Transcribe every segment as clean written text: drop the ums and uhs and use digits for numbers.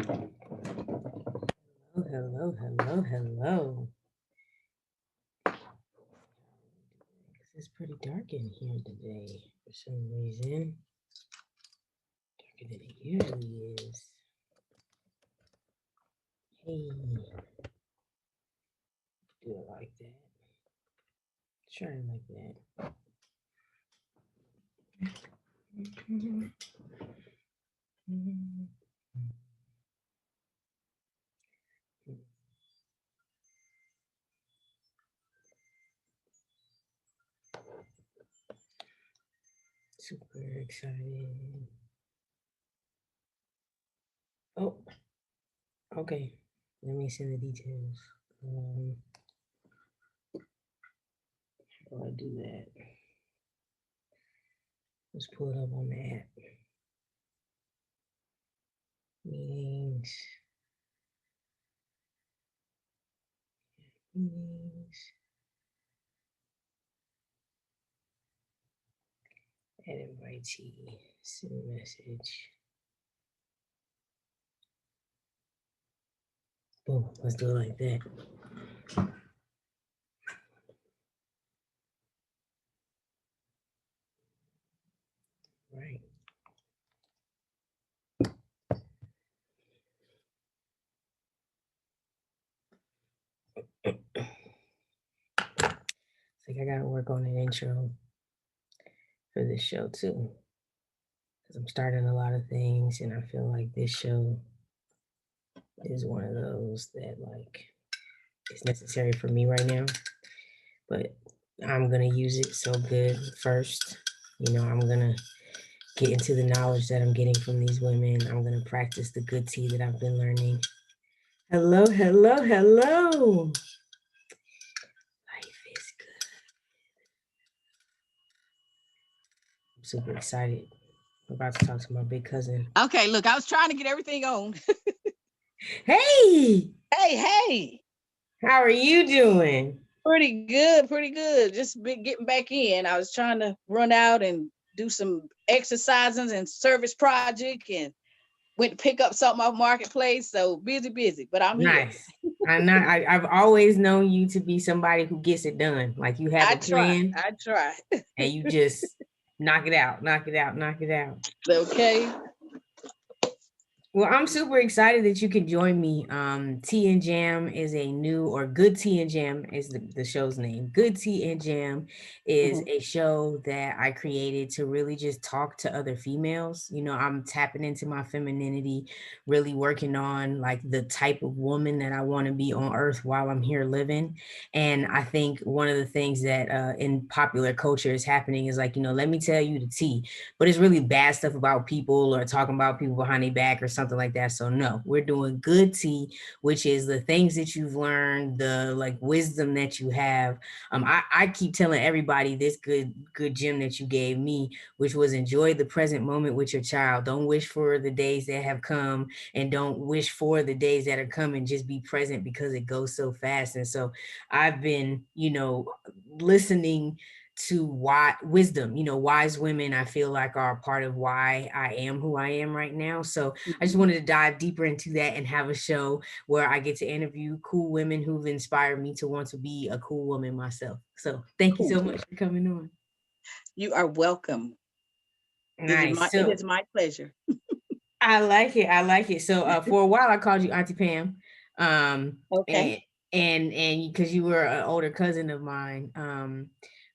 Hello, hello, hello. It's pretty dark in here today for some reason. Darker than it usually is. Hey, do it like that. Try it like that. Super excited. Oh, okay. Let me send the details. How do I do that? Let's pull it up on the app. Meetings. Meetings. Add invitee. Send message. Boom. Let's do it like that. Right. I think I gotta work on an intro for this show too. Because I'm starting a lot of things and I feel like this show is one of those that like is necessary for me right now. But I'm gonna use it so good first. You know, I'm gonna get into the knowledge that I'm getting from these women. I'm gonna practice the good tea that I've been learning. Hello, hello, hello. Life is good. I'm super excited. I'm about to talk to my big cousin. Okay, look, I was trying to get everything on. Hey! Hey! How are you doing? Pretty good, pretty good. Just been getting back in. I was trying to run out and do some exercises and service project and went to pick up something off Marketplace. So busy, but I'm here. Nice. I've always known you to be somebody who gets it done. Like you have a plan. I try. And you just knock it out. Okay. Well, I'm super excited that you could join me. Tea and Jam is a new, or Good Tea and Jam is the show's name. Good Tea and Jam is a show that I created to really just talk to other females. You know, I'm tapping into my femininity, really working on like the type of woman that I want to be on earth while I'm here living. And I think one of the things that in popular culture is happening is like, you know, let me tell you the tea, but it's really bad stuff about people or talking about people behind their back or something like that. So no, we're doing good tea, which is the things that you've learned, the like wisdom that you have. I keep telling everybody this good gem that you gave me, which was enjoy the present moment with your child. Don't wish for the days that have come and don't wish for the days that are coming. Just be present because it goes so fast. And so I've been, you know, listening to why wisdom, you know, wise women, I feel like are a part of why I am who I am right now. So I just wanted to dive deeper into that and have a show where I get to interview cool women who've inspired me to want to be a cool woman myself. So thank you so much for coming on. You are welcome. Nice. It is my pleasure. I like it. I like it. So for a while I called you Auntie Pam. Okay. And because you were an older cousin of mine.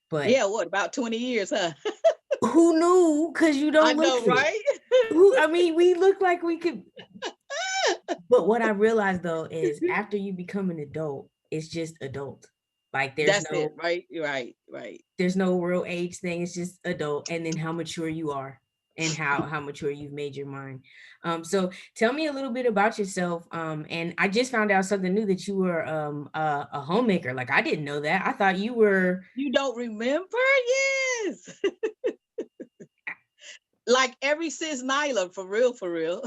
But yeah, what about 20 years, huh? Who knew? Because you don't I know, look it. right? I mean, we look like we could. But what I realized though is after you become an adult, it's just adult. Like That's it, right? Right. There's no real age thing. It's just adult, and then how mature you are and how mature you've made your mind. So tell me a little bit about yourself. And I just found out something new that you were a homemaker. Like I didn't know that. I thought you were. You don't remember? Yes. Like ever since Nyla, for real.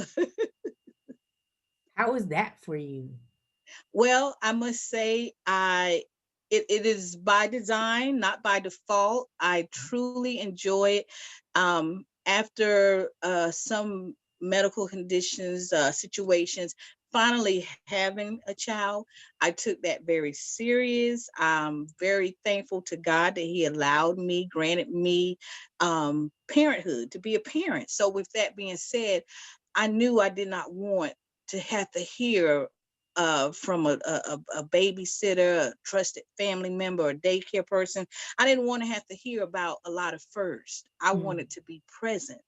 How was that for you? Well, I must say it is by design, not by default. I truly enjoy it. After some medical conditions, situations, finally having a child, I took that very serious. I'm very thankful to God that He allowed me, granted me parenthood, to be a parent. So, with that being said, I knew I did not want to have to hear from a babysitter, a trusted family member, a daycare person. I didn't want to have to hear about a lot of first. I wanted to be present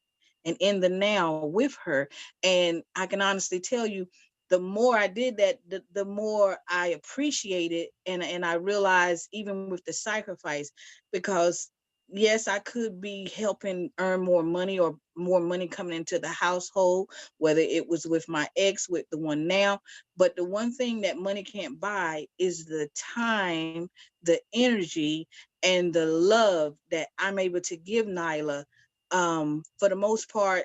and in the now with her. And I can honestly tell you, the more I did that, the more I appreciated, and I realized, even with the sacrifice, because yes, I could be helping earn more money, or more money coming into the household, whether it was with my ex, with the one now. But the one thing that money can't buy is the time, the energy, and the love that I'm able to give Nyla, for the most part,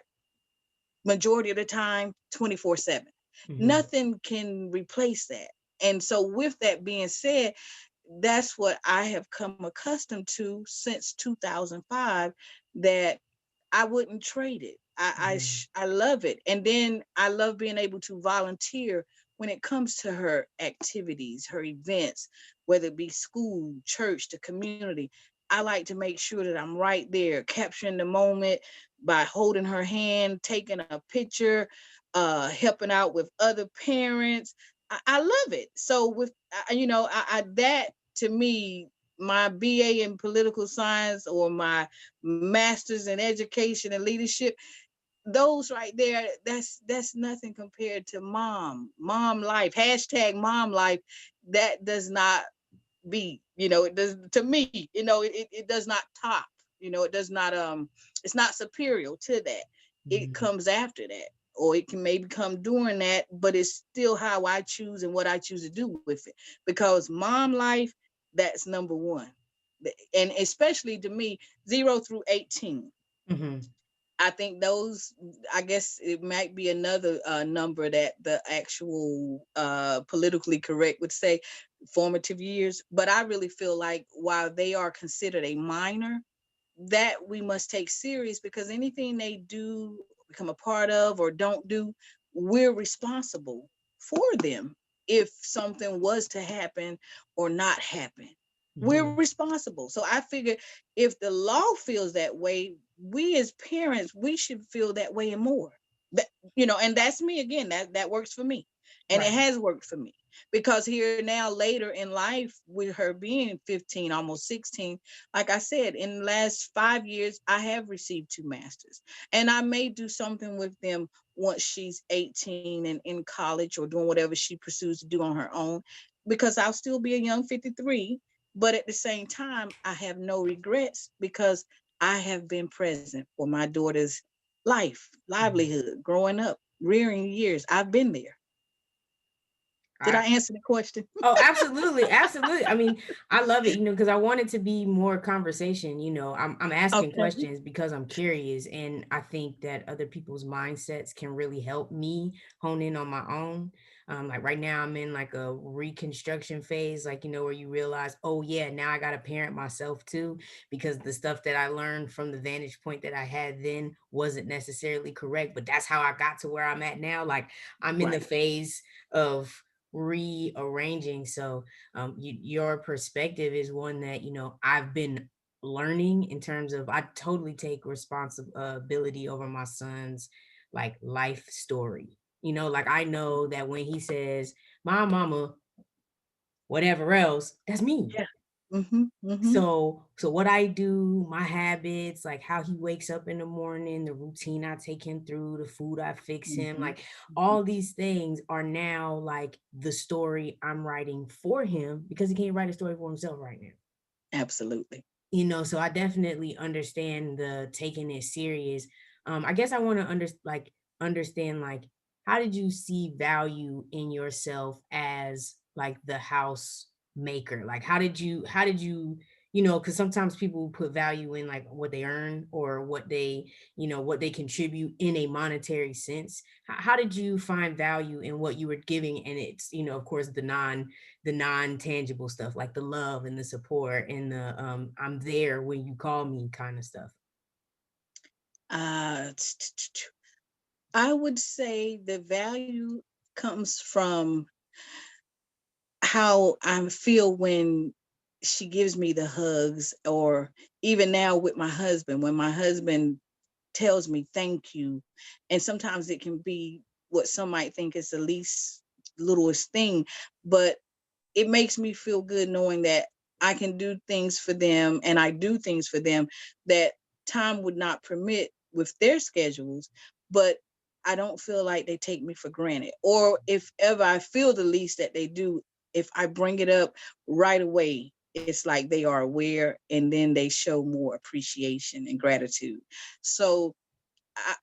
majority of the time, 24/7. Mm-hmm. Nothing can replace that. And so, with that being said, that's what I have come accustomed to since 2005, that I wouldn't trade it. I love it. And then I love being able to volunteer when it comes to her activities, her events, whether it be school, church, the community. I like to make sure that I'm right there, capturing the moment by holding her hand, taking a picture, helping out with other parents. I love it. So with that, to me, my BA in political science, or my master's in education and leadership, those right there, that's nothing compared to mom life. Hashtag mom life. That does not be, it does, to me, it does not top, it does not, it's not superior to that. It Mm-hmm. comes after that, or it can maybe come during that, but it's still how I choose and what I choose to do with it. Because mom life, that's number one. And especially to me, 0 through 18, Mm-hmm. I think those, I guess it might be another number that the actual politically correct would say, formative years. But I really feel like, while they are considered a minor, that we must take serious, because anything they do, become a part of, or don't do, we're responsible for them. If something was to happen or not happen, we're Mm-hmm. responsible. So I figure, if the law feels that way, we as parents, we should feel that way and more. That, and that's me again. That works for me, and it Right. has worked for me, because here now, later in life, with her being 15, almost 16, like I said, in the last 5 years, I have received 2 masters, and I may do something with them once she's 18 and in college, or doing whatever she pursues to do on her own, because I'll still be a young 53. But at the same time, I have no regrets, because I have been present for my daughter's life, Mm-hmm. livelihood, growing up, rearing years. I've been there. Did I answer the question? Oh, absolutely, absolutely. I mean, I love it, because I want it to be more conversation. I'm asking Okay. questions because I'm curious, and I think that other people's mindsets can really help me hone in on my own. Like right now, I'm in like a reconstruction phase, like where you realize, oh yeah, now I got to parent myself too, because the stuff that I learned from the vantage point that I had then wasn't necessarily correct, but that's how I got to where I'm at now. Like I'm in the Right. phase of rearranging. So your perspective is one that I've been learning, in terms of I totally take responsibility over my son's like life story. Like I know that when he says my mama whatever else, that's me. Yeah. Mhm. Mhm. So what I do, my habits, like how he wakes up in the morning, the routine I take him through, the food I fix him, Mhm. like Mhm. all these things are now like the story I'm writing for him, because he can't write a story for himself right now. Absolutely. So I definitely understand the taking it serious. I guess I want to understand, like, how did you see value in yourself as like the house maker? Like because sometimes people put value in like what they earn, or what they contribute in a monetary sense. How did you find value in what you were giving? And it's, of course, the non-tangible stuff, like the love and the support and the I'm there when you call me kind of stuff. Uh, I would say the value comes from how I feel when she gives me the hugs, or even now with my husband, when my husband tells me thank you. And sometimes it can be what some might think is the least littlest thing, but it makes me feel good knowing that I can do things for them, and I do things for them that time would not permit with their schedules. But I don't feel like they take me for granted. Or if ever I feel the least that they do, if I bring it up right away, it's like they are aware, and then they show more appreciation and gratitude. So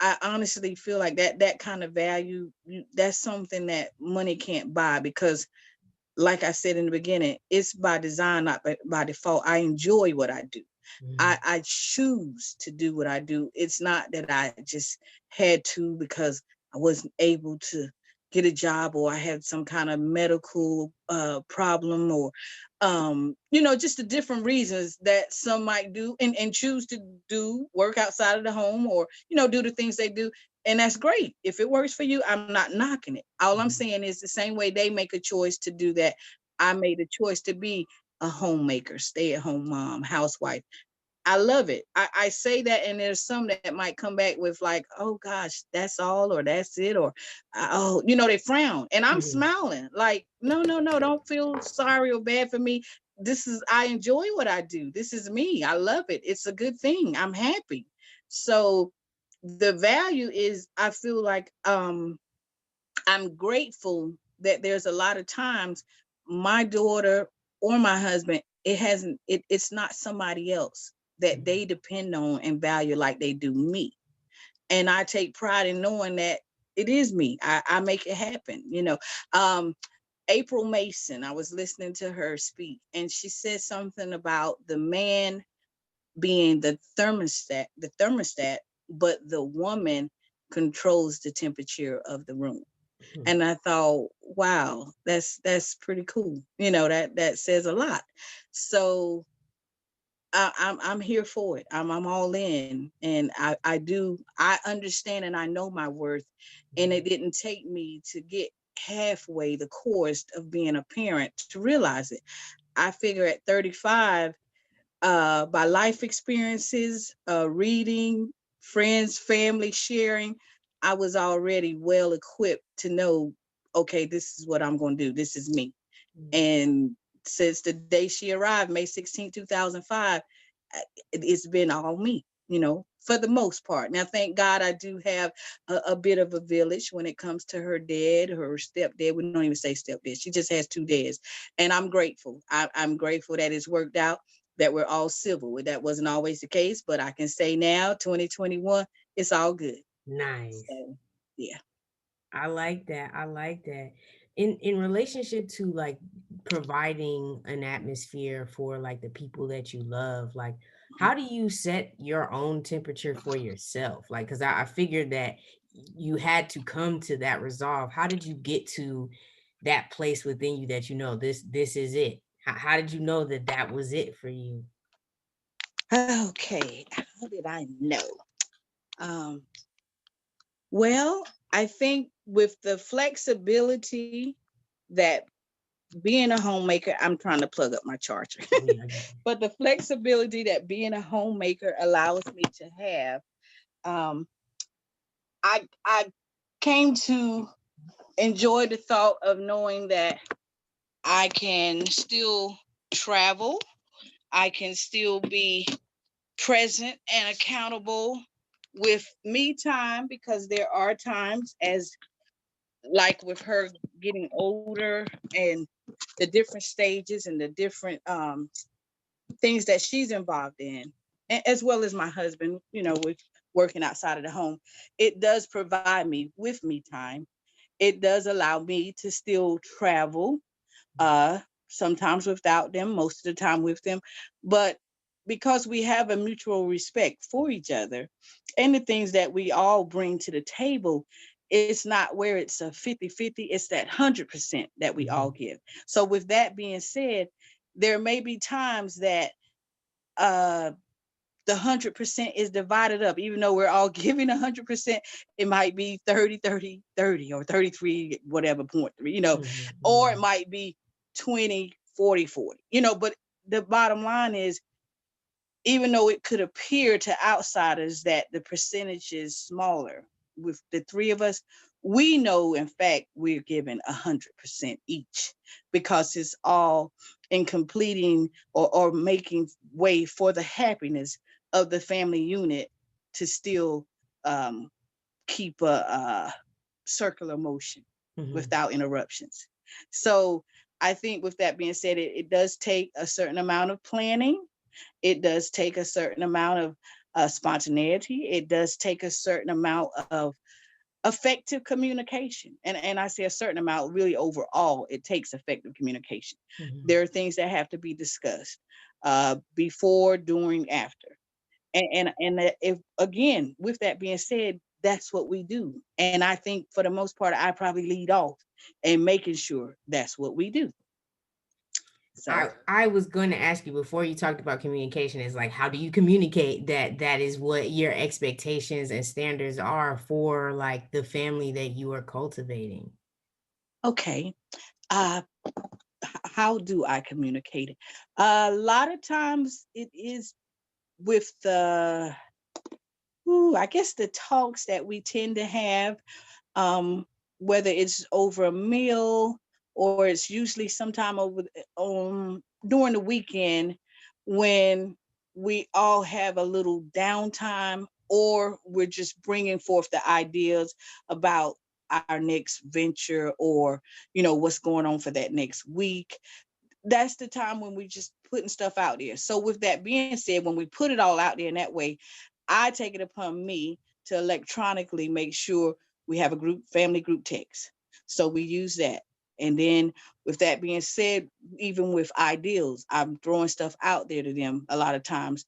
I honestly feel like that kind of value, that's something that money can't buy, because like I said in the beginning, it's by design, not by default. I enjoy what I do. Mhm. I choose to do what I do. It's not that I just had to because I wasn't able to get a job, or I had some kind of medical problem, or just the different reasons that some might do and choose to do work outside of the home, or do the things they do. And that's great. If it works for you, I'm not knocking it. All I'm Mhm. saying is the same way they make a choice to do that, I made a choice to be a homemaker, stay at home mom, housewife. I love it. I say that, and there's some that might come back with like, "Oh gosh, that's all, or that's it," or "Oh," they frown, and I'm Mhm. smiling like, "No, no, no, don't feel sorry or bad for me. I enjoy what I do. This is me. I love it. It's a good thing. I'm happy." So the value is, I feel like I'm grateful that there's a lot of times my daughter or my husband, it's not somebody else that Mhm. they depend on and value like they do me. And I take pride in knowing that it is me. I make it happen. Um, April Mason, I was listening to her speak, and she said something about the man being the thermostat, but the woman controls the temperature of the room. Mhm. And I thought, wow, that's pretty cool. That says a lot. So I'm here for it. I'm all in, and I understand and I know my worth, and it didn't take me to get halfway the course of being a parent to realize it. I figure at 35, by life experiences, reading, friends, family sharing, I was already well equipped to know, okay, this is what I'm going to do. This is me. Mhm. And since the day she arrived, May 16, 2005, it's been all me, for the most part. Now, thank God I do have a bit of a village when it comes to her dad, her stepdad. We don't even say stepdad. She just has two dads. And I'm grateful. I'm grateful that it's worked out, that we're all civil. That wasn't always the case, but I can say now, 2021, it's all good. Nice. So, yeah. I like that. I like that. In relationship to like providing an atmosphere for like the people that you love, like how do you set your own temperature for yourself? Like, because I figured that you had to come to that resolve. How did you get to that place within you that this is it? How did you know that that was it for you? Okay. How did I know? Um, well, I think with the flexibility that being a homemaker, I'm trying to plug up my charger, Oh yeah, I got you. but the flexibility that being a homemaker allows me to have, um, I came to enjoy the thought of knowing that I can still travel, I can still be present and accountable with me time, because there are times, as like with her getting older and the different stages and the different things that she's involved in, as well as my husband, with working outside of the home, it does provide me with me time. It does allow me to still travel, uh, sometimes without them, most of the time with them. But because we have a mutual respect for each other and the things that we all bring to the table, it's not where it's a 50-50, it's that 100% that we all Mhm. give. So, with that being said, there may be times that uh, the 100% is divided up. Even though we're all giving 100%, it might be 30, 30, 30, or 33, whatever, point 3, or it might be 20, 40, 40, but the bottom line is, even though it could appear to outsiders that the percentage is smaller, with the 3 of us, we know, in fact, we're given 100% each, because it's all in completing or making way for the happiness of the family unit to still keep a circular motion without interruptions. So I think, with that being said, it does take a certain amount of planning. It does take a certain amount of spontaneity. It does take a certain amount of effective communication. And I say a certain amount, really overall, it takes effective communication. There are things that have to be discussed before, during, after. And if, again, with that being said, that's what we do. And I think, for the most part, I probably lead off in making sure that's what we do. So I was going to ask you before you talked about communication, is like, how do you communicate that is what your expectations and standards are for like the family that you are cultivating? okay, how do I communicate it? A lot of times it is with I guess the talks that we tend to have, whether it's over a meal, or it's usually sometime over during the weekend, when we all have a little downtime, or we're just bringing forth the ideas about our next venture, or what's going on for that next week. That's the time when we just putting stuff out there. So with that being said, when we put it all out there in that way, I take it upon me to electronically make sure we have a family group text. So we use that. And then, with that being said, even with ideals, I'm throwing stuff out there to them a lot of times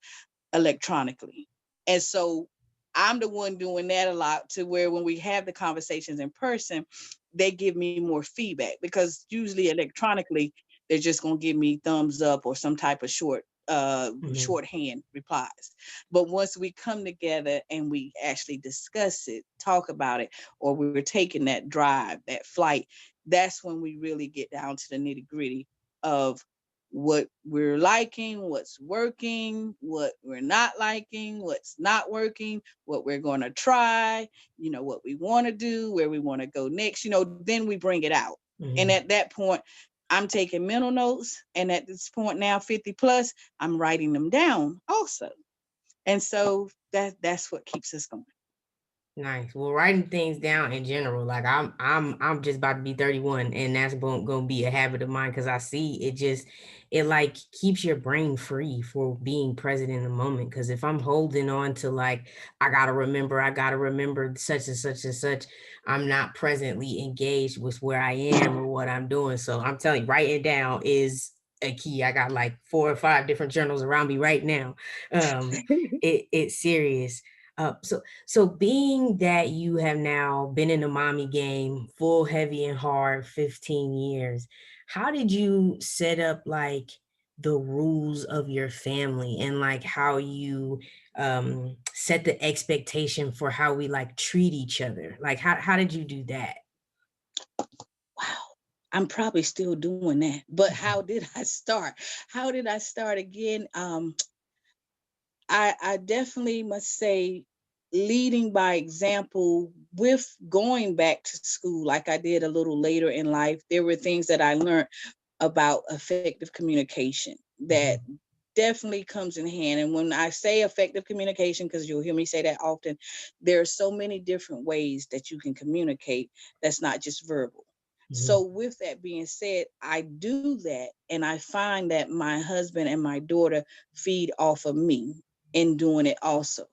electronically. And so I'm the one doing that a lot, to where when we have the conversations in person, they give me more feedback, because usually electronically, they're just going to give me thumbs up or some type of shorthand replies. But once we come together and we actually discuss it, talk about it, or we're taking that drive, that flight, that's when we really get down to the nitty gritty of what we're liking, what's working, what we're not liking, what's not working, what we're going to try, what we want to do, where we want to go next, then we bring it out. And at that point, I'm taking mental notes. And at this point now, 50 plus, I'm writing them down also. And so that's what keeps us going. Nice. Well, writing things down in general, like I'm just about to be 31, and that's gonna be a habit of mine, because I see it like keeps your brain free for being present in the moment. Because if I'm holding on to like, I gotta remember such and such and such, I'm not presently engaged with where I am or what I'm doing. So I'm telling you, writing down is a key. I got like 4 or 5 different journals around me right now. It's serious. So being that you have now been in the mommy game full, heavy and hard 15 years, how did you set up like the rules of your family, and like how you set the expectation for how we like treat each other? Like how did you do that? Wow. I'm probably still doing that. But how did I start? How did I start again? I definitely must say, leading by example, with going back to school like I did a little later in life. There were things that I learned about effective communication that definitely comes in hand. And when I say effective communication, because you'll hear me say that often, there are so many different ways that you can communicate that's not just verbal. So with that being said, I do that, and I find that my husband and my daughter feed off of me in doing it also.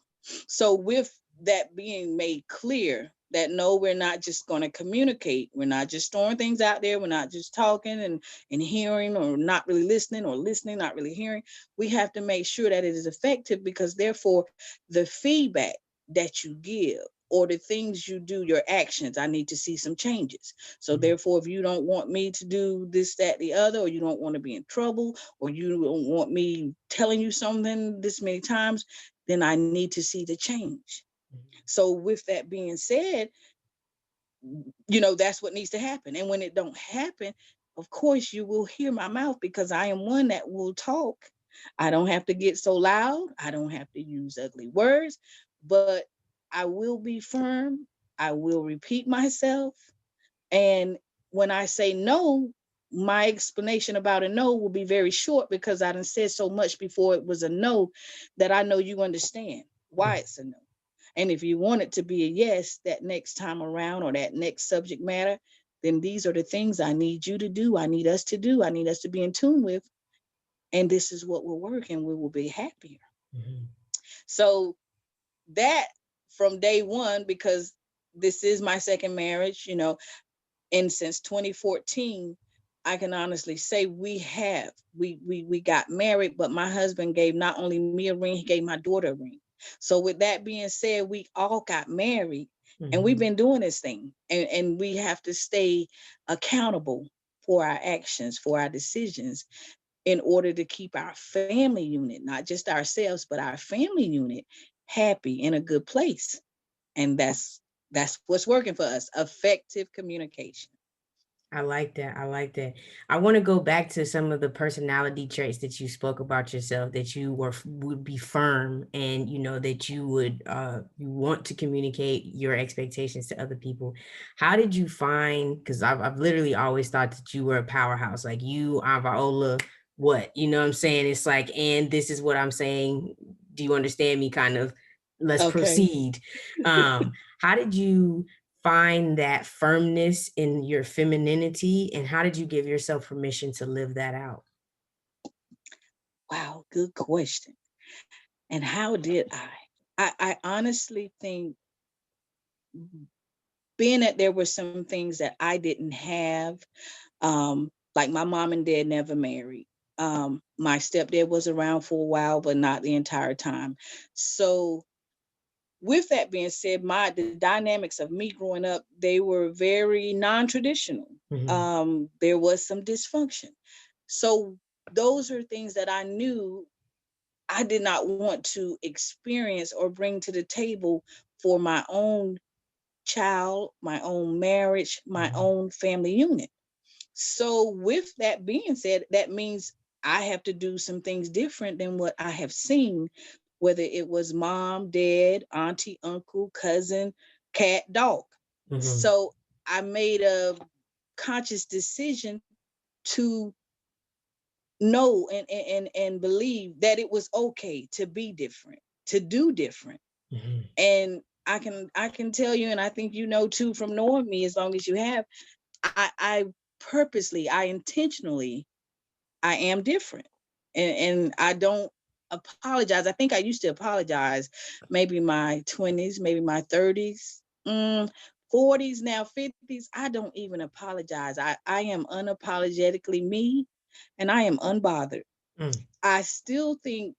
So with that being made clear, that no, we're not just going to communicate. We're not just throwing things out there. We're not just talking and hearing, or not really listening, or listening, not really hearing. We have to make sure that it is effective, because therefore the feedback that you give, or the things you do, your actions, I need to see some changes. So therefore, if you don't want me to do this, that, the other, or you don't want to be in trouble, or you don't want me telling you something this many times, then I need to see the change. So with that being said, that's what needs to happen. And when it don't happen, of course you will hear my mouth, because I am one that will talk. I don't have to get so loud. I don't have to use ugly words, but I will be firm. I will repeat myself. And when I say no, my explanation about a no will be very short, because I done said so much before it was a no, that I know you understand why it's a no. And if you want it to be a yes that next time around, or that next subject matter, then these are the things I need you to do. I need us to do. I need us to be in tune with. And this is what will work, and we will be happier. Mm-hmm. So that, from day one, because this is my second marriage, and since 2014, I can honestly say we got married, but my husband gave not only me a ring, he gave my daughter a ring. So with that being said, we all got married, and we've been doing this thing, and we have to stay accountable for our actions, for our decisions, in order to keep our family unit, not just ourselves, but our family unit, happy, in a good place. And that's what's working for us: effective communication. I like that. I like that. I want to go back to some of the personality traits that you spoke about yourself, that you would be firm, and that you would you want to communicate your expectations to other people. How did you find, because I've literally always thought that you were a powerhouse, like you, Viola, what, what I'm saying? It's like, and this is what I'm saying. Do you understand me? Kind of, let's Okay. proceed. How did you find that firmness in your femininity, and how did you give yourself permission to live that out? Wow, good question. And how did I? I honestly think, being that there were some things that I didn't have, like my mom and dad never married. My stepdad was around for a while, but not the entire time. So with that being said, the dynamics of me growing up, they were very non-traditional. Mm-hmm. There was some dysfunction. So those are things that I knew I did not want to experience or bring to the table for my own child, my own marriage, my own family unit. So, with that being said, that means I have to do some things different than what I have seen, whether it was mom, dad, auntie, uncle, cousin, cat, dog. Mm-hmm. So, I made a conscious decision to know and believe that it was okay to be different, to do different. Mm-hmm. And I can tell you, and I think you know too from knowing me as long as you have, I purposely, I intentionally, I am different. And I don't apologize. I think I used to apologize maybe my 20s, maybe my 30s, 40s, now 50s. I don't even apologize. I am unapologetically me, and I am unbothered. Mm. I still think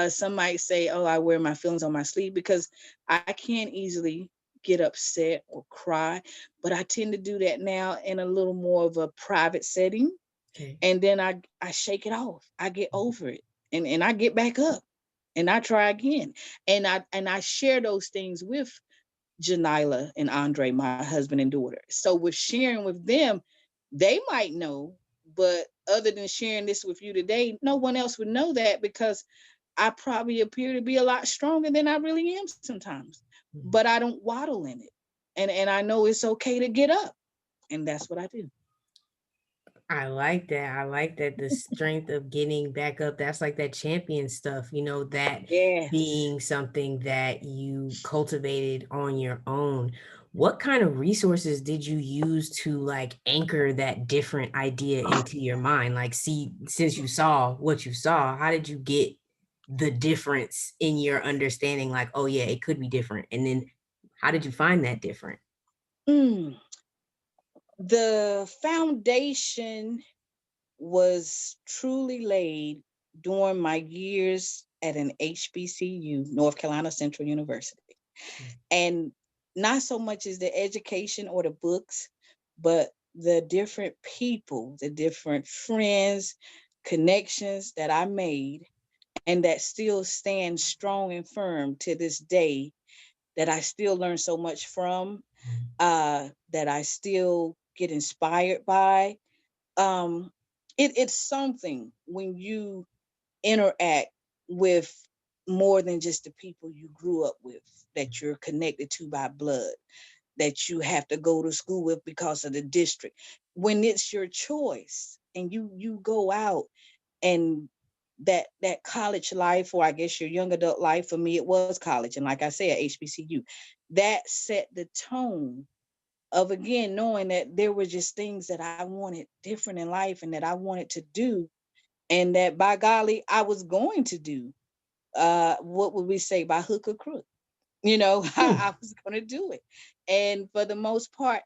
some might say, oh, I wear my feelings on my sleeve, because I can't easily get upset or cry, but I tend to do that now in a little more of a private setting. Okay. And then I shake it off. I get over it, and I get back up, and I try again. And I share those things with Janila and Andre, my husband and daughter. So with sharing with them, they might know, but other than sharing this with you today, no one else would know that, because I probably appear to be a lot stronger than I really am sometimes. Mm. But I don't waddle in it. And I know it's okay to get up. And that's what I do. I like that. I like that, the strength of getting back up. That's like that champion stuff, that Yes. being something that you cultivated on your own. What kind of resources did you use to like anchor that different idea into your mind? Like, see, since you saw what you saw, how did you get the difference in your understanding? Like, oh yeah, it could be different. And then how did you find that different? Mm. The foundation was truly laid during my years at an HBCU, North Carolina Central University. Okay. And not so much as the education or the books, but the different people, the different friends, connections that I made. and that still stands strong and firm to this day, that I still learn so much from, that I still get inspired by. Um, it's something when you interact with more than just the people you grew up with, that you're connected to by blood, that you have to go to school with because of the district. When it's your choice and you go out, and that college life, or I guess your young adult life, for me it was college, and like I said, HBCU, that set the tone of, again, knowing that there were just things that I wanted different in life and that I wanted to do, and that by golly I was going to do, what would we say, by hook or crook, I was going to do it. And for the most part,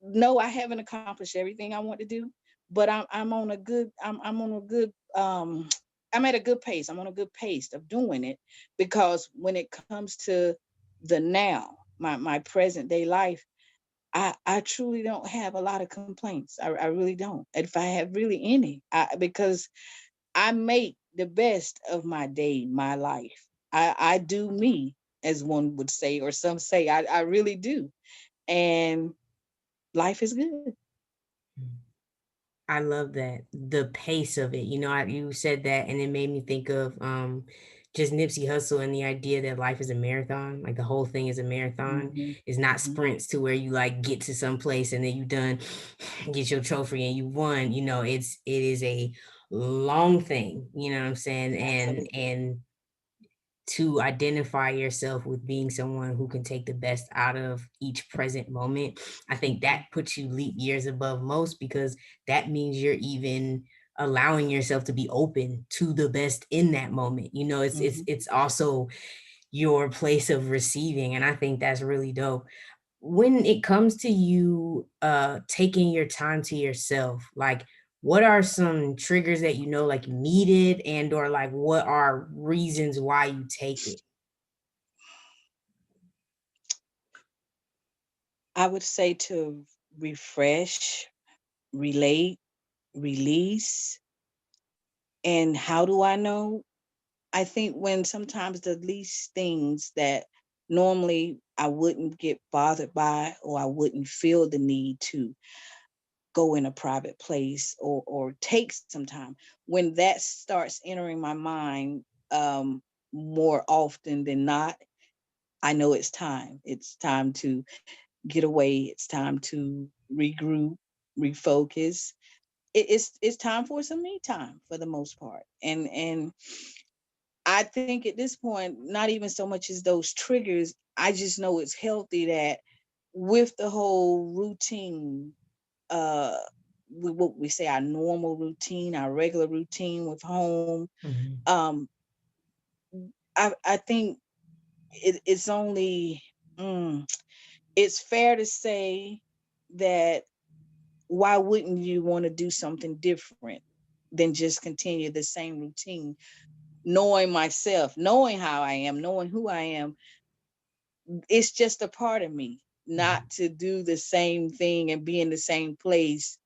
no, I haven't accomplished everything I want to do, but I'm on a good I'm on a good I'm at a good pace. I'm on a good pace of doing it, because when it comes to the now, my present day life, I truly don't have a lot of complaints. I really don't. If I have really any, because I make the best of my day, my life. I do me, as one would say, or some say. I really do, and life is good. I love that, the pace of it. You said that, and it made me think of just Nipsey Hussle and the idea that life is a marathon. Like the whole thing is a marathon. Hmm. It's not Hmm. sprints to where you like get to some place and then you done, get your trophy and you won. It is a long thing. You know what I'm saying? And Absolutely. and to identify yourself with being someone who can take the best out of each present moment, I think Hmm. that puts you leap years above most, because that means you're even allowing yourself to be open to the best in that moment. Hmm. It's also your place of receiving, and I think that's really dope. When it comes to you taking your time to yourself, like what are some triggers that like you needed, and or like what are reasons why you take it? I would say to refresh, relate, release. And how do I know? I think when sometimes the least things that normally I wouldn't get bothered by, or I wouldn't feel the need to go in a private place, or take some time, when that starts entering my mind, more often than not, I know it's time. It's time to get away. It's time to regroup, refocus. It's time for some me time for the most part. And I think at this point, not even so much as those triggers, I just know it's healthy that with the whole routine, uh what we say, our normal routine, our regular routine with home, Mhm. um I think it's only, mm, it's fair to say that why wouldn't you want to do something different than just continue the same routine? Knowing myself, knowing how I am, knowing who I am, it's just a part of me not Mhm. to do the same thing and be in the same place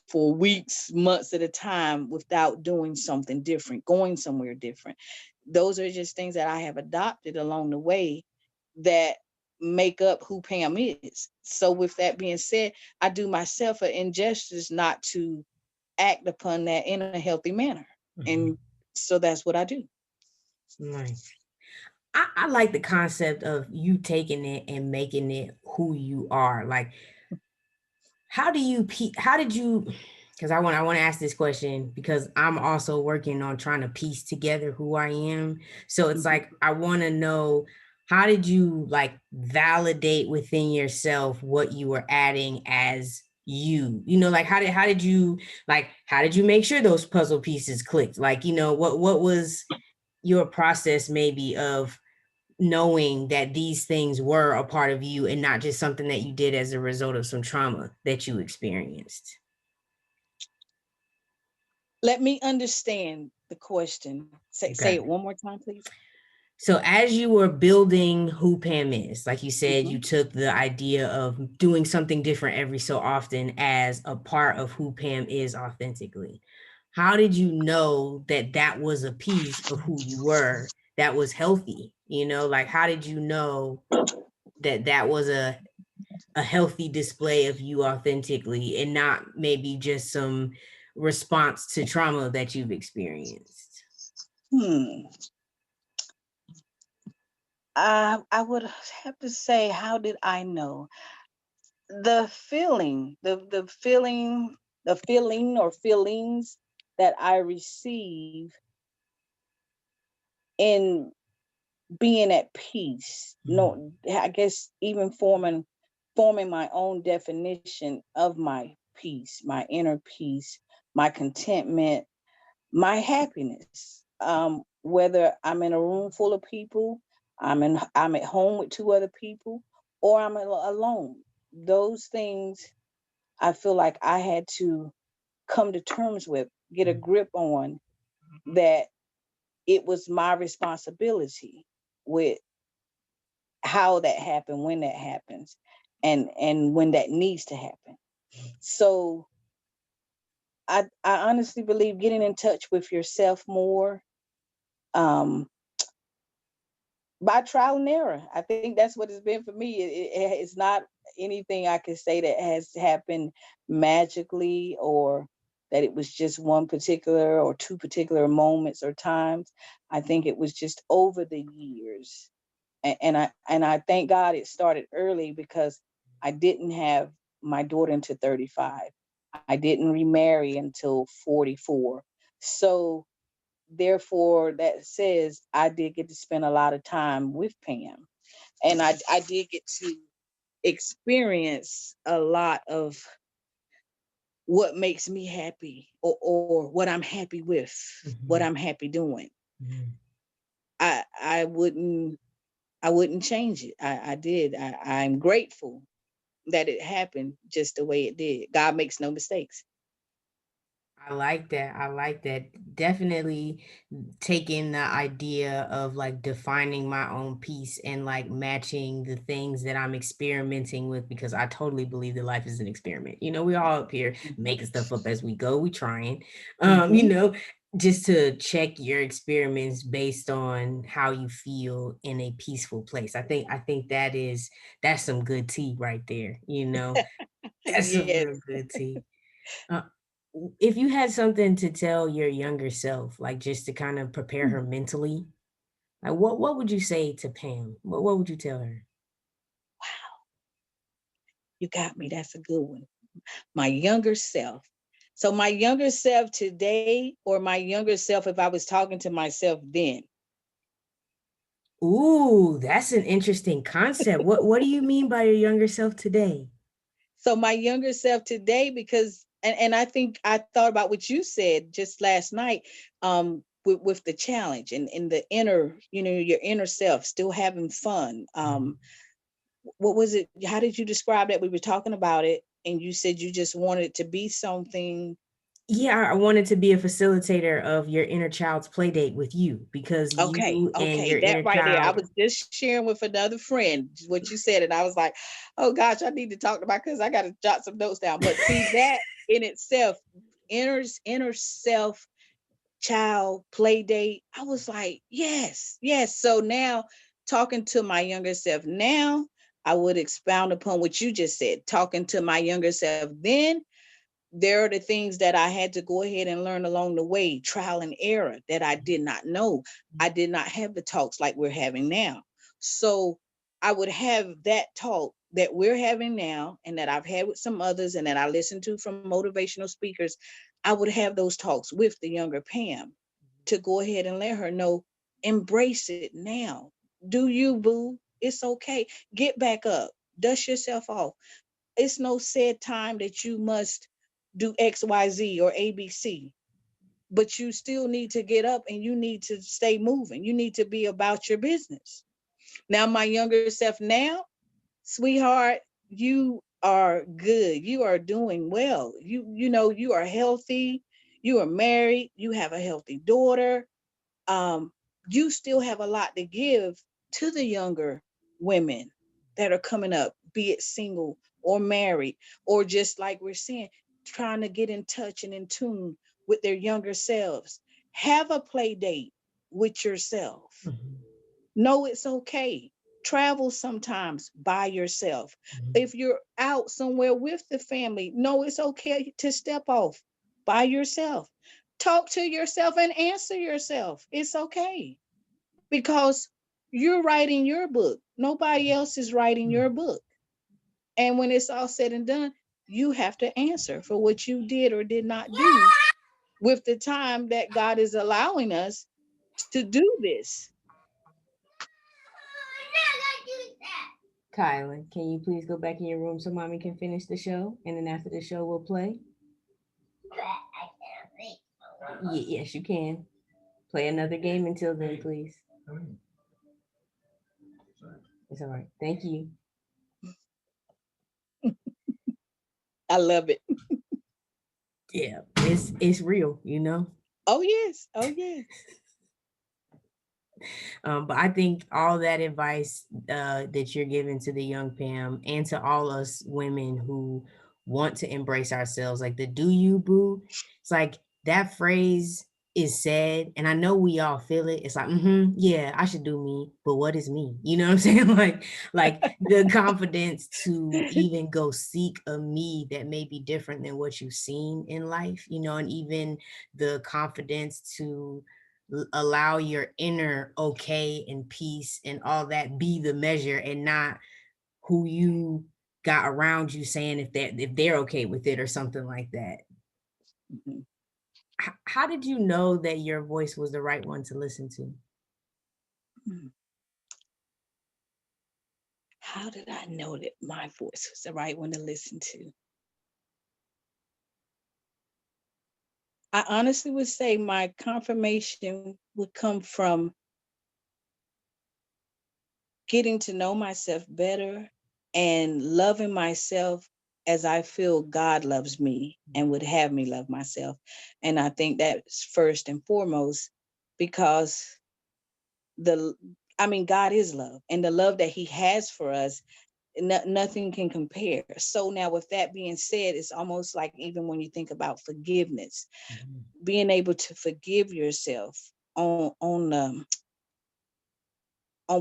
for weeks, months at a time without doing something different, going somewhere different. Those are just things that I have adopted along the way that make up who Pam is. So, with that being said, I do myself an injustice not to act upon that in a healthy manner. And Mhm. so that's what I do. Nice. I like the concept of you taking it and making it who you are. Like, how did you, because I want to ask this question because I'm also working on trying to piece together who I am. So it's Mhm. like I want to know, how did you like validate within yourself what you were adding as you? Like how did you make sure those puzzle pieces clicked? Like, what was your process maybe of knowing that these things were a part of you and not just something that you did as a result of some trauma that you experienced? Let me understand the question. Say Okay. it one more time, please. So as you were building who Pam is, like you said, Hmm. you took the idea of doing something different every so often as a part of who Pam is authentically. how did you know that that was a piece of who you were that was healthy? You know, like how did you know that that was a healthy display of you authentically and not maybe just some response to trauma that you've experienced? Hmm. I would have to say, how did I know? The feeling or feelings that I receive in being at peace. Mhm. No, I guess even forming my own definition of my peace, my inner peace, my contentment, my happiness. Whether I'm in a room full of people, I'm at home with two other people, or I'm alone. Those things I feel like I had to come to terms with, get a grip on, that it was my responsibility with how that happened, when that happens, and when that needs to happen. So I honestly believe getting in touch with yourself more, um, by trial and error. I think that's what it's been for me. It's not anything I can say that has happened magically, or that it was just one particular or two particular moments or times. I think it was just over the years. And I thank God it started early, because I didn't have my daughter until 35. I didn't remarry until 44. So therefore, that says I did get to spend a lot of time with Pam, and I did get to experience a lot of what makes me happy, or what I'm happy with, what I'm Mhm. happy doing. Mhm. I wouldn't change it. I did. I'm grateful that it happened just the way it did. God makes no mistakes. I like that. I like that. Definitely taking the idea of like defining my own piece and like matching the things that I'm experimenting with, because I totally believe that life is an experiment. You know, we all up here making stuff up as we go. We trying. You Mm-hmm. know, just to check your experiments based on how you feel in a peaceful place. I think that's some good tea right there, you know. That's some Yes. real good tea. Uh, if you had something to tell your younger self, like just to kind of prepare her mentally, like what would you say to Pam? What would you tell her? You got me. That's a good one. My younger self. So my younger self today, or my younger self if I was talking to myself then? Ooh, that's an interesting concept. What do you mean by your younger self today? So my younger self today, because and I think I thought about what you said just last night, with the challenge and the inner, your inner self still having fun. Mhm. What was it? How did you describe that? We were talking about it, and you said you just wanted it to be something. Yeah, I wanted to be a facilitator of your inner child's play date with you, because Okay, you and okay, your that inner right there. I child. was just sharing with another friend what you said, and I was like, "Oh gosh, I need to talk to my because I got to jot some notes down." But see, that in itself, inner self child play date. I was like, yes, yes. So now, talking to my younger self now, I would expound upon what you just said. Talking to my younger self then, there are the things that I had to go ahead and learn along the way, trial and error that I did not know. I did not have the talks like we're having now. So I would have that talk that we're having now, and that I've had with some others, and that I listen to from motivational speakers. I would have those talks with the younger Pam to go ahead and let her know, embrace it now. Do you, boo? It's okay. Get back up, dust yourself off. It's no said time that you must do XYZ or ABC, but you still need to get up and you need to stay moving. You need to be about your business. Now, my younger self now, sweetheart, you are good. You are doing well. You are healthy. You are married. You have a healthy daughter. um, you still have a lot to give to the younger women that are coming up, be it single or married, or just like we're saying, trying to get in touch and in tune with their younger selves. Have a play date with yourself. Mhm. Know it's okay. Travel sometimes by yourself. Mhm. If you're out somewhere with the family, know it's okay to step off by yourself. Talk to yourself and answer yourself. It's okay because you're writing your book. Nobody else is writing your book. And when it's all said and done, you have to answer for what you did or did not do with the time that God is allowing us to do this. Kyla, can you please go back in your room so mommy can finish the show? And then after the show, we'll play. Yes, you can. Play another game until then, please. It's all right. Thank you. I love it. Yeah, it's real, you know. Oh, yes. Oh, yes. But I think all that advice that you're giving to the young Pam and to all us women who want to embrace ourselves, like the "do you boo," it's like that phrase is said, and I know we all feel it. It's like, yeah, I should do me, but what is me? You know what I'm saying? like the confidence to even go seek a me that may be different than what you've seen in life, you know, and even the confidence to allow your inner okay and peace and all that be the measure and not who you got around you saying if they're okay with it or something like that. Mhm. How did you know that your voice was the right one to listen to? Mhm. How did I know that my voice was the right one to listen to? I honestly would say my confirmation would come from getting to know myself better and loving myself as I feel God loves me and would have me love myself. And I think that's first and foremost because the I mean God is love, and the love that he has for us, nothing can compare. So now with that being said, it's almost like even when you think about forgiveness, Mhm. being able to forgive yourself on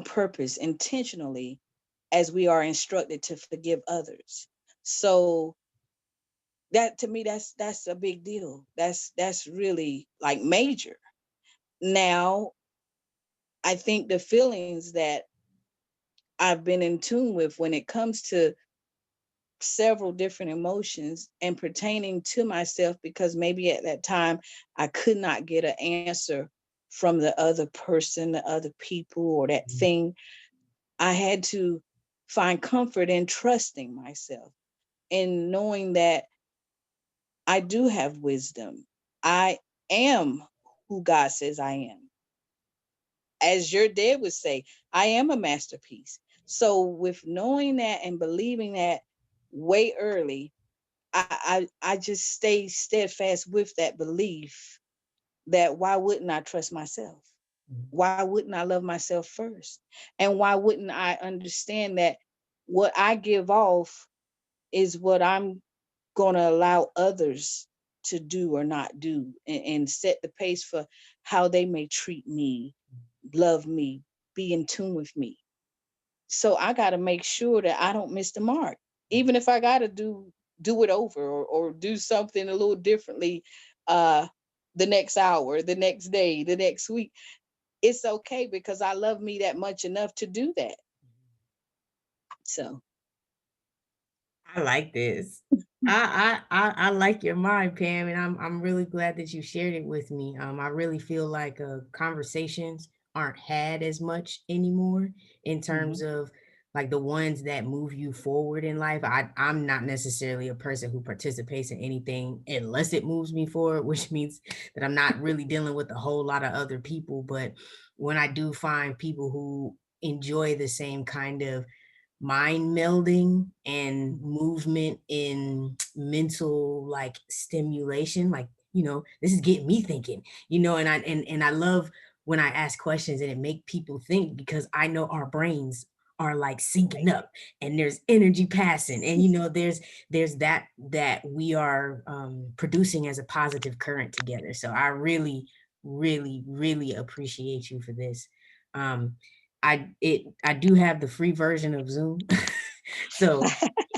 purpose, intentionally, as we are instructed to forgive others. So that to me, that's a big deal. That's really like major. Now, I think the feelings that I've been in tune with when it comes to several different emotions and pertaining to myself, because maybe at that time I could not get an answer from the other person, the other people, or that thing. I had to find comfort in trusting myself and knowing that I do have wisdom. I am who God says I am. As your dad would say, I am a masterpiece. So, with knowing that and believing that way early, I just stay steadfast with that belief that why wouldn't I trust myself? Why wouldn't I love myself first? And why wouldn't I understand that what I give off is what I'm going to allow others to do or not do, and set the pace for how they may treat me, love me, be in tune with me. So I got to make sure that I don't miss the mark, even if I got to do it over, or do something a little differently uh the next hour, the next day, the next week. It's okay because I love me that much enough to do that. So I like this. I like your mind, Pam, and I'm really glad that you shared it with me. I really feel like conversations aren't had as much anymore in mhm, terms of like the ones that move you forward in life. I'm not necessarily a person who participates in anything unless it moves me forward, which means that I'm not really dealing with a whole lot of other people. But when I do find people who enjoy the same kind of mind melding and movement in mental like stimulation, like, you know, this is getting me thinking, you know, and I love when I ask questions and it make people think, because I know our brains are like syncing up, and there's energy passing, and there's that we are producing as a positive current together. So I really, really, really appreciate you for this. um I do have the free version of Zoom. So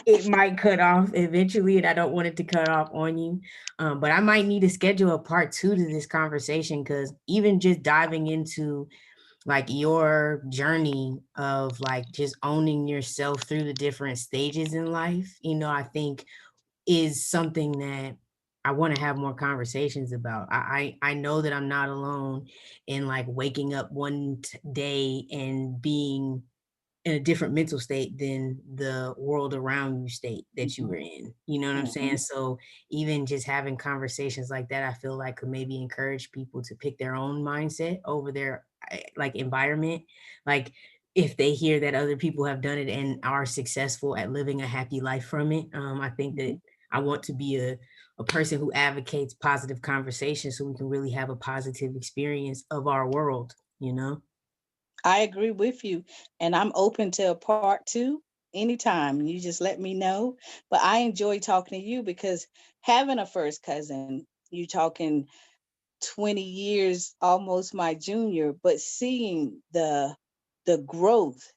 it might cut off eventually, and I don't want it to cut off on you. But I might need to schedule a part two to this conversation, because even just diving into like your journey of like just owning yourself through the different stages in life, I think is something that I want to have more conversations about. I know that I'm not alone in like waking up one day and being in a different mental state than the world around you state that you were in. You know what I'm saying? So even just having conversations like that, I feel like could maybe encourage people to pick their own mindset over their like environment. Like if they hear that other people have done it and are successful at living a happy life from it. I think that I want to be a person who advocates positive conversation so we can really have a positive experience of our world. I agree with you. And I'm open to a part two anytime. You just let me know. But I enjoy talking to you because having a first cousin, you talking 20 years, almost my junior, but seeing the growth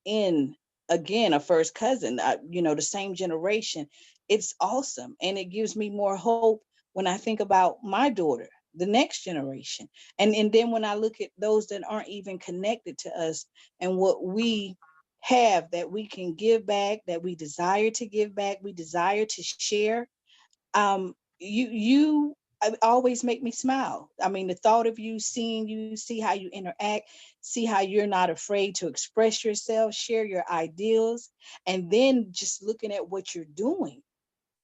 in, again, a first cousin, the same generation, it's awesome. And it gives me more hope when I think about my daughter, the next generation. And then when I look at those that aren't even connected to us and what we have that we can give back, that we desire to give back, we desire to share, you always make me smile. I mean, the thought of you, seeing you, see how you interact, see how you're not afraid to express yourself, share your ideals, and then just looking at what you're doing.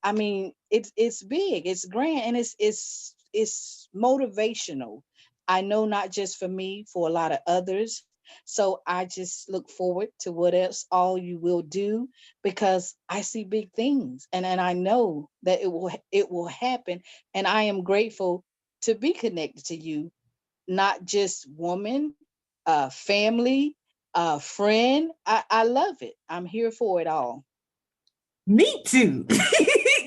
I mean, it's big, it's grand, and it's motivational. I know, not just for me, for a lot of others. So I just look forward to what else all you will do, because I see big things, and I know that it will happen. And I am grateful to be connected to you, not just woman, family, friend. I love it. I'm here for it all. Me too.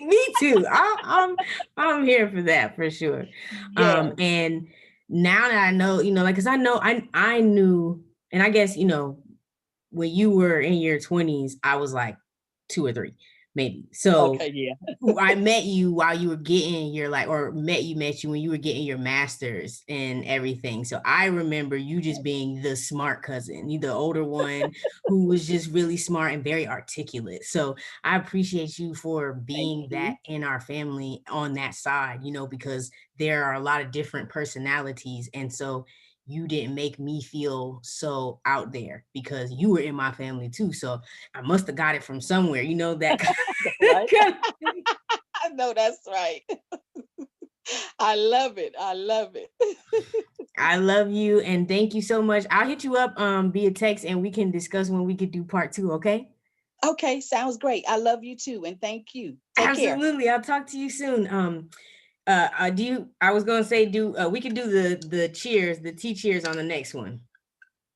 Me too. I'm here for that for sure. Yes. And now that I know, like, cause I know I knew, and I guess, when you were in your 20s, I was like 2 or 3, maybe. So Okay. Yeah. I met you while you were getting your like, or met you when you were getting your master's and everything. So I remember you just being the smart cousin, you the older one who was just really smart and very articulate. So I appreciate you for Thank being that you. in our family on that side, because there are a lot of different personalities. And so you didn't make me feel so out there because you were in my family too. So I must have got it from somewhere, that Right. kind of thing. I know that's right. I love it. I love it. I love you and thank you so much. I'll hit you up via text and we can discuss when we could do part two, okay? Okay, sounds great. I love you too, and thank you. Take care. Absolutely. I'll talk to you soon. Do you I was gonna say do we could do the cheers, the tea cheers on the next one.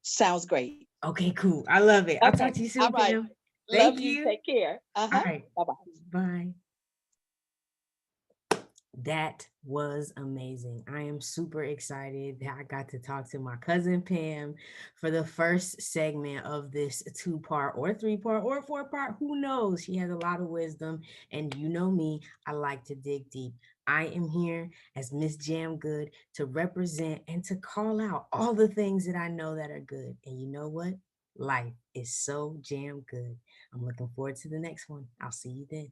Sounds great. Okay, cool. I love it. I'll Okay. talk to you All soon, right. Pam. Love Thank you. you. Take care. All Uh-huh. right. Bye-bye. Bye. That was amazing. I am super excited that I got to talk to my cousin Pam for the first segment of this 2-part or 3-part or 4-part. Who knows? She has a lot of wisdom. And you know me, I like to dig deep. I am here as Miss Jam Good to represent and to call out all the things that I know that are good. And you know what? Life is so jam good. I'm looking forward to the next one. I'll see you then.